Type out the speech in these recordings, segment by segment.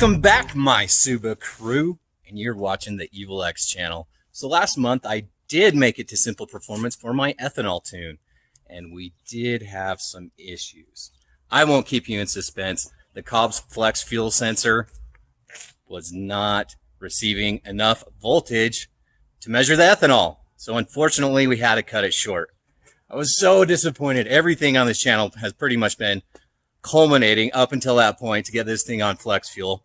Welcome back, my Suba crew, and you're watching the Evil X channel. So last month I did make it to simple performance for my ethanol tune, and we did have some issues. I won't keep you in suspense. The Cobb Flex Fuel Sensor was not receiving enough voltage to measure the ethanol, so unfortunately we had to cut it short. I was so disappointed. Everything on this channel has pretty much been culminating up until that point to get this thing on flex fuel,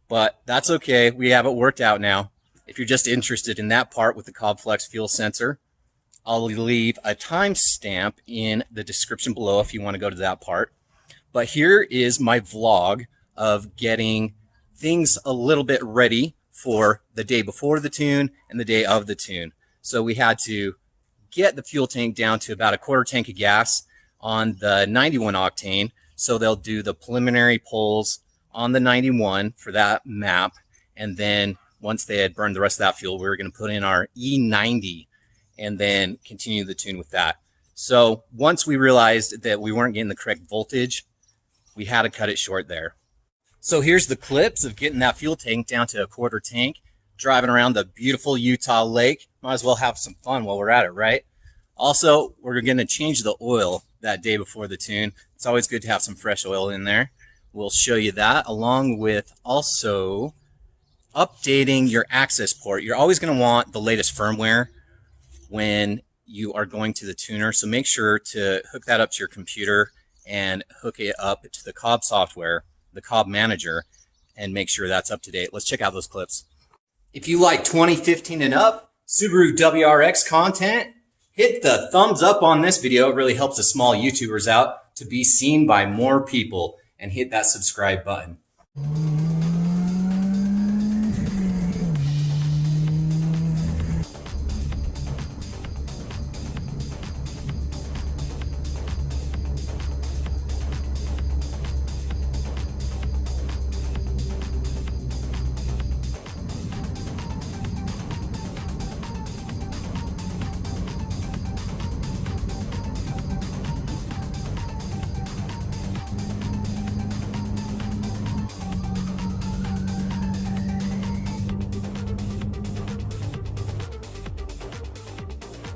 but that's okay. We have it worked out now. If you're just interested in that part with the Cobb Flex Fuel Sensor, I'll leave a timestamp in the description below if you want to go to that part. But here is my vlog of getting things a little bit ready for the day before the tune and the day of the tune. So we had to get the fuel tank down to about a quarter tank of gas on the 91 octane. So they'll do the preliminary pulls on the 91 for that map. And then once they had burned the rest of that fuel, we were going to put in our E90 and then continue the tune with that. So once we realized that we weren't getting the correct voltage, we had to cut it short there. So here's the clips of getting that fuel tank down to a quarter tank, driving around the beautiful Utah lake. Might as well have some fun while we're at it, right? Also, we're going to change the oil that day before the tune. It's always good to have some fresh oil in there. We'll show you that, along with also updating your access port. You're always going to want the latest firmware when you are going to the tuner, so make sure to hook that up to your computer and hook it up to the Cobb software, the Cobb Manager, and make sure that's up to date. Let's check out those clips. If you like 2015 and up Subaru WRX content, hit the thumbs up on this video. It really helps the small YouTubers out to be seen by more people, and hit that subscribe button.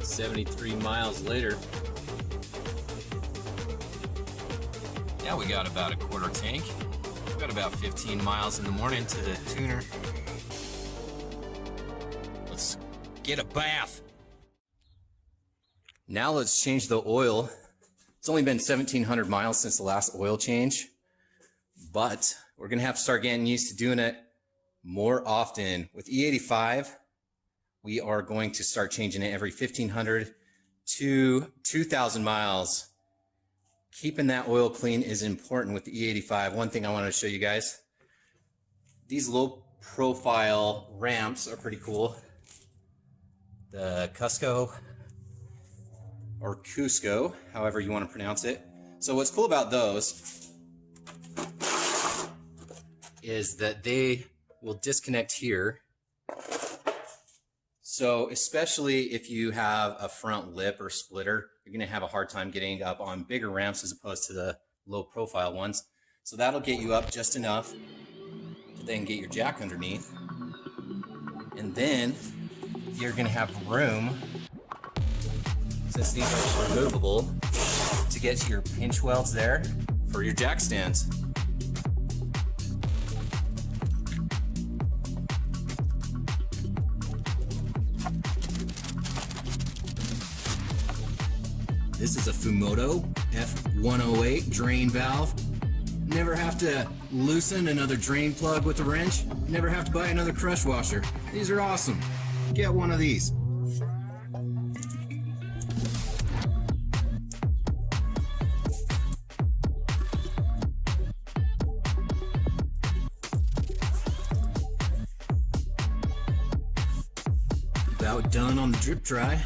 "73 miles later." Yeah, we got about a quarter tank. We got about 15 miles in the morning to the tuner. Let's get a bath. Now let's change the oil. It's only been 1,700 miles since the last oil change, but we're gonna have to start getting used to doing it more often. With E85, we are going to start changing it every 1,500 to 2,000 miles. Keeping that oil clean is important with the E85. One thing I want to show you guys, these low profile ramps are pretty cool. The Cusco, or Cusco, however you want to pronounce it. So what's cool about those is that they will disconnect here. So especially if you have a front lip or splitter, you're going to have a hard time getting up on bigger ramps as opposed to the low profile ones. So that'll get you up just enough to then get your jack underneath. And then you're going to have room, since these are removable, to get to your pinch welds there for your jack stands. This is a Mishimoto F108 drain valve. Never have to loosen another drain plug with a wrench. Never have to buy another crush washer. These are awesome. Get one of these. About done on the drip dry.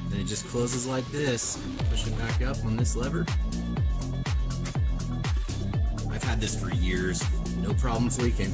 Then it just closes like this. Push it back up on this lever. I've had this for years. No problems leaking.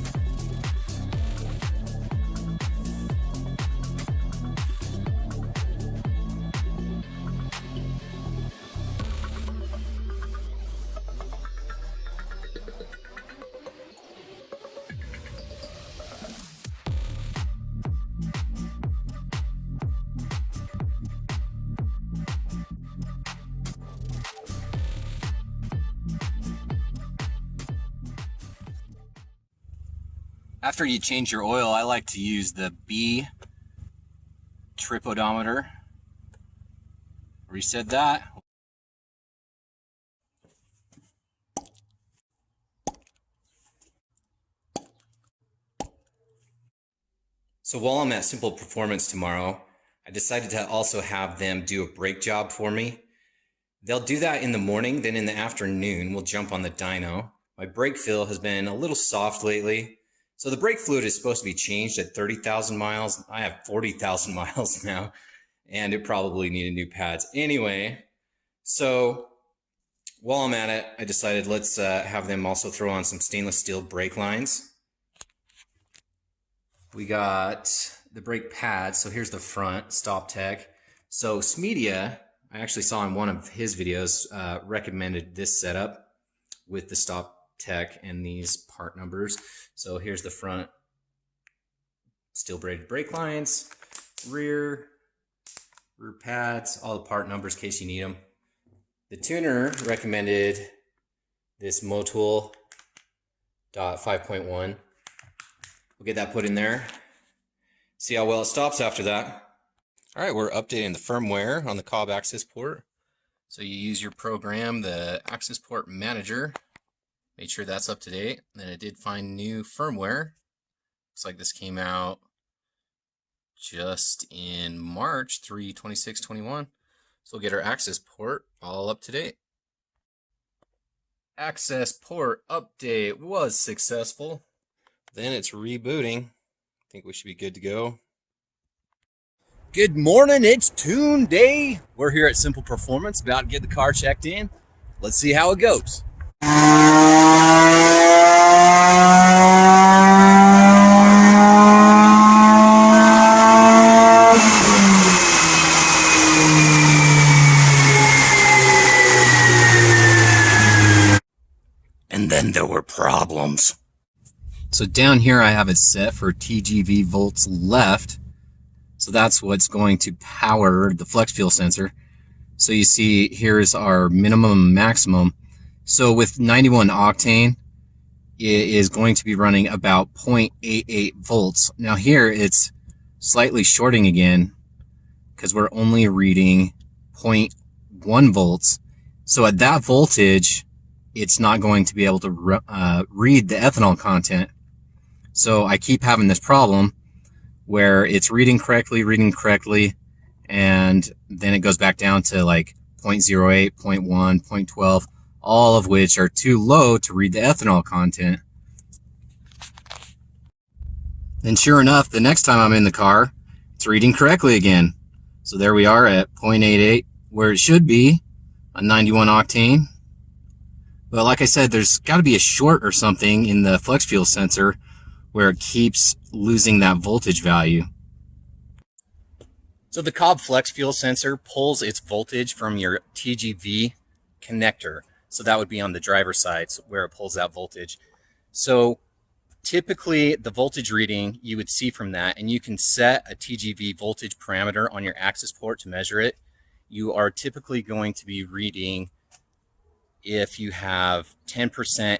After you change your oil, I like to use the B trip odometer. Reset that. So while I'm at Simple Performance tomorrow, I decided to also have them do a brake job for me. They'll do that in the morning, then in the afternoon, we'll jump on the dyno. My brake fill has been a little soft lately. So the brake fluid is supposed to be changed at 30,000 miles. I have 40,000 miles now, and it probably needed new pads. Anyway, so while I'm at it, I decided let's have them also throw on some stainless steel brake lines. We got the brake pads. So here's the front, Stop Tech. So Smedia, I actually saw in one of his videos, recommended this setup with the Stop Tech and these part numbers. So here's the front steel braided brake lines, rear pads, all the part numbers in case you need them. The tuner recommended this Motul 5.1. We'll get that put in there. See how well it stops after that. All right, we're updating the firmware on the Cobb access port. So you use your program, the access port manager. Make sure that's up to date. Then it did find new firmware. Looks like this came out just in March 3/26/21. So we'll get our access port all up to date. Access port update was successful. Then it's rebooting. I think we should be good to go. Good morning, it's tune day. We're here at Simple Performance, about to get the car checked in. Let's see how it goes. And then there were problems. So down here I have it set for TGV volts left. So that's what's going to power the flex fuel sensor. So you see here's our minimum and maximum. So with 91 octane, it is going to be running about 0.88 volts. Now here it's slightly shorting again because we're only reading 0.1 volts. So at that voltage, it's not going to be able to read the ethanol content. So I keep having this problem where it's reading correctly, and then it goes back down to like 0.08, 0.1, 0.12, all of which are too low to read the ethanol content. And sure enough, the next time I'm in the car, it's reading correctly again. So there we are at 0.88, where it should be on 91 octane. But like I said, there's got to be a short or something in the flex fuel sensor where it keeps losing that voltage value. So the Cobb Flex Fuel Sensor pulls its voltage from your TGV connector. So that would be on the driver's side where it pulls that voltage. So typically the voltage reading you would see from that, and you can set a TGV voltage parameter on your access port to measure it. You are typically going to be reading, if you have 10%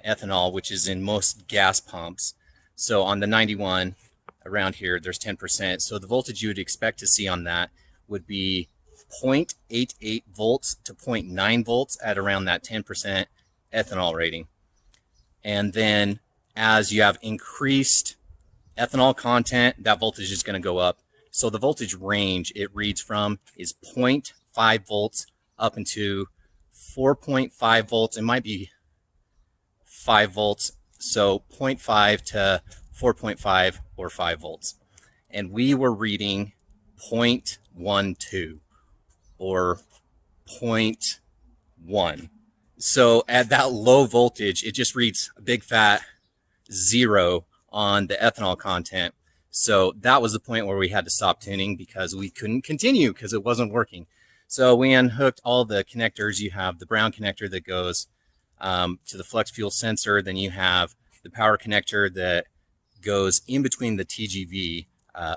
ethanol, which is in most gas pumps. So on the 91 around here, there's 10%. So the voltage you would expect to see on that would be 0.88 volts to 0.9 volts at around that 10% ethanol rating. And then as you have increased ethanol content, that voltage is going to go up. So the voltage range it reads from is 0.5 volts up into 4.5 volts. It might be 5 volts. So 0.5 to 4.5 or 5 volts. And we were reading 0.12 or 0.1. So at that low voltage, it just reads a big fat 0 on the ethanol content. So that was the point where we had to stop tuning because we couldn't continue because it wasn't working. So we unhooked all the connectors. You have the brown connector that goes to the flex fuel sensor. Then you have the power connector that goes in between the TGV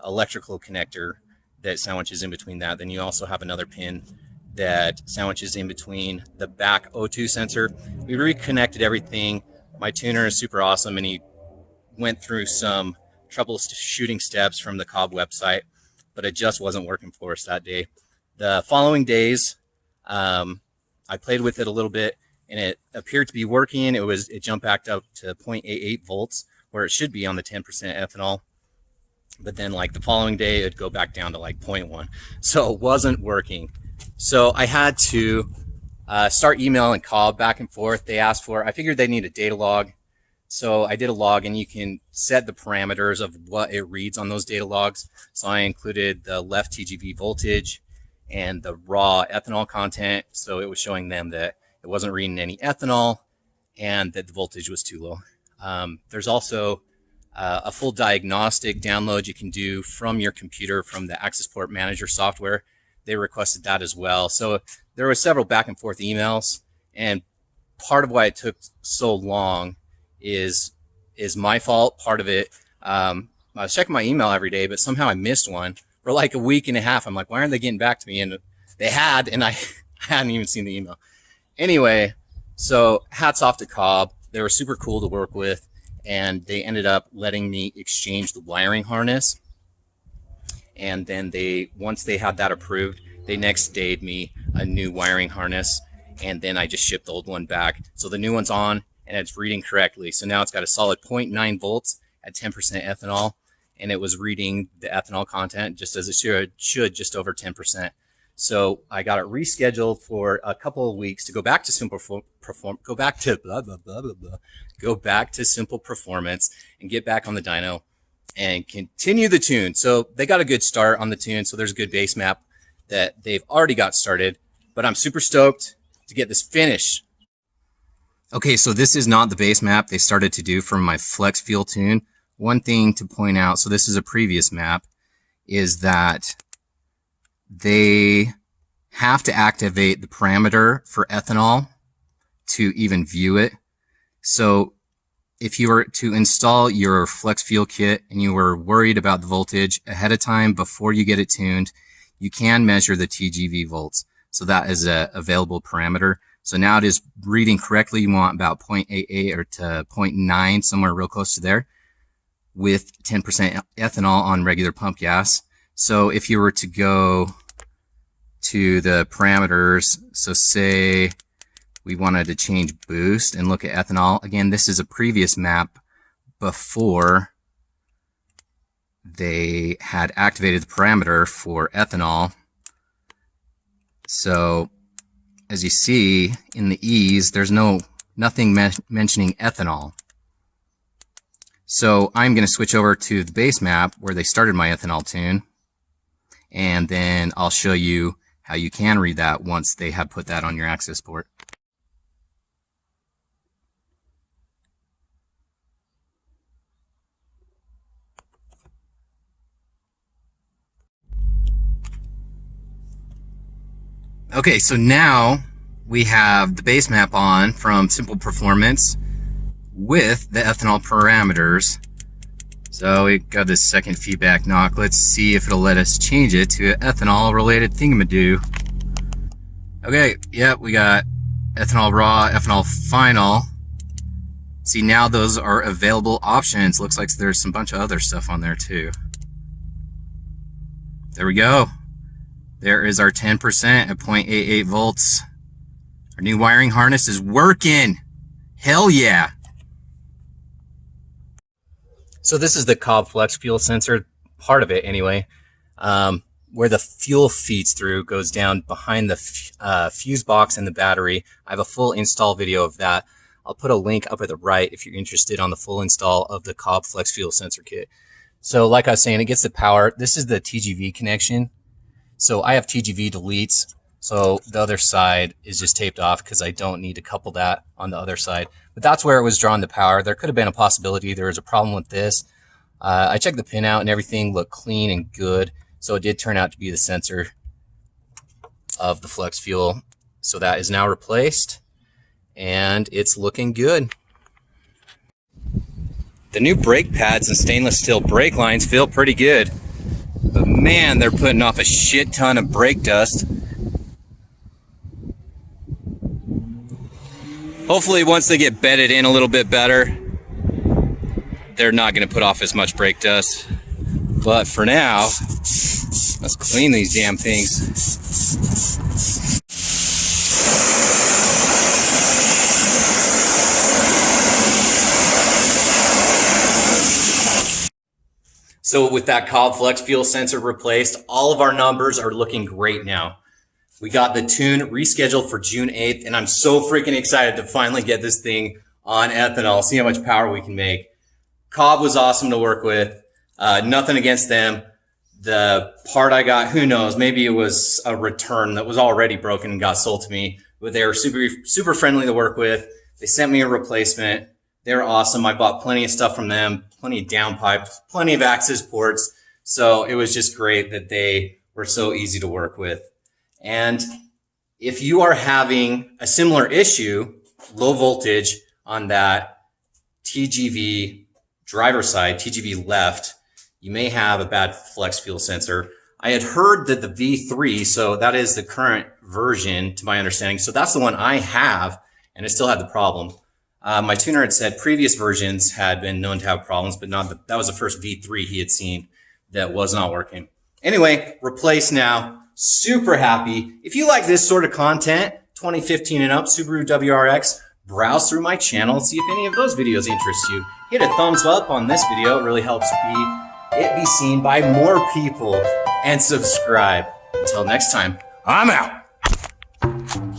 electrical connector that sandwiches in between that. Then you also have another pin that sandwiches in between the back O2 sensor. We reconnected everything. My tuner is super awesome, and he went through some troubleshooting steps from the Cobb website, but it just wasn't working for us that day. The following days, I played with it a little bit, and it appeared to be working. It jumped back up to 0.88 volts, where it should be on the 10% ethanol. But then like the following day, it'd go back down to like 0.1. So it wasn't working. So I had to start emailing Cobb back and forth. They asked for, I figured they need a data log. So I did a log, and you can set the parameters of what it reads on those data logs. So I included the left TGV voltage and the raw ethanol content. So it was showing them that it wasn't reading any ethanol and that the voltage was too low. There's also a full diagnostic download you can do from your computer from the Access Port Manager software. They requested that as well. So there were several back and forth emails, and part of why it took so long is my fault. Part of it, I was checking my email every day, but somehow I missed one for like a week and a half. I'm like, why aren't they getting back to me? And they had, and I hadn't even seen the email. Anyway, so hats off to Cobb. They were super cool to work with, and they ended up letting me exchange the wiring harness. And then once they had that approved, they next dayed me a new wiring harness, and then I just shipped the old one back. So the new one's on, and it's reading correctly. So now it's got a solid 0.9 volts at 10% ethanol, and it was reading the ethanol content just as it should, just over 10%. So I got it rescheduled for a couple of weeks to go back to simple performance and get back on the dyno and continue the tune. So they got a good start on the tune. So there's a good base map that they've already got started, but I'm super stoked to get this finished. Okay, so this is not the base map they started to do for my Flex Fuel tune. One thing to point out, so this is a previous map, is that they have to activate the parameter for ethanol to even view it. So if you were to install your Flex Fuel kit and you were worried about the voltage ahead of time before you get it tuned, you can measure the TGV volts. So that is a available parameter. So now it is reading correctly. You want about 0.88 or to 0.9, somewhere real close to there, with 10% ethanol on regular pump gas. So if you were to go to the parameters, so say we wanted to change boost and look at ethanol. Again, this is a previous map before they had activated the parameter for ethanol. So as you see in the E's, there's nothing mentioning ethanol. So I'm going to switch over to the base map where they started my ethanol tune, and then I'll show you how you can read that once they have put that on your access port. Okay, so now we have the base map on from Simple Performance with the ethanol parameters. So we got this second feedback knock. Let's see if it'll let us change it to an ethanol related thingamadoo. Okay, yeah, we got ethanol raw, ethanol final. See, now those are available options. Looks like there's some bunch of other stuff on there too. There we go. There is our 10% at 0.88 volts. Our new wiring harness is working. Hell yeah. So this is the Cobb Flex Fuel Sensor, part of it anyway, where the fuel feeds through, goes down behind the fuse box and the battery. I have a full install video of that. I'll put a link up at the right if you're interested on the full install of the Cobb Flex Fuel Sensor kit. So like I was saying, it gets the power. This is the TGV connection. So I have TGV deletes. So the other side is just taped off because I don't need to couple that on the other side. But that's where it was drawing the power. There could have been a possibility there was a problem with this. I checked the pin out and everything looked clean and good. So it did turn out to be the sensor of the Flex Fuel. So that is now replaced and it's looking good. The new brake pads and stainless steel brake lines feel pretty good. But man, they're putting off a shit ton of brake dust. Hopefully once they get bedded in a little bit better, they're not going to put off as much brake dust. But for now, let's clean these damn things. So with that Cobb Flex Fuel Sensor replaced, all of our numbers are looking great now. We got the tune rescheduled for June 8th, and I'm so freaking excited to finally get this thing on ethanol, see how much power we can make. Cobb was awesome to work with. Nothing against them. The part I got, who knows, maybe it was a return that was already broken and got sold to me, but they were super friendly to work with. They sent me a replacement. They're awesome. I bought plenty of stuff from them, plenty of downpipes, plenty of access ports. So it was just great that they were so easy to work with. And if you are having a similar issue, low voltage on that TGV driver side, TGV left, you may have a bad flex fuel sensor. I had heard that the V3, so that is the current version to my understanding. So that's the one I have, and it still had the problem. My tuner had said previous versions had been known to have problems, but that was the first V3 he had seen that was not working. Anyway, replaced now. Super happy. If you like this sort of content, 2015 and up, Subaru WRX, browse through my channel and see if any of those videos interest you. Hit a thumbs up on this video. It really helps it be seen by more people. And subscribe. Until next time, I'm out.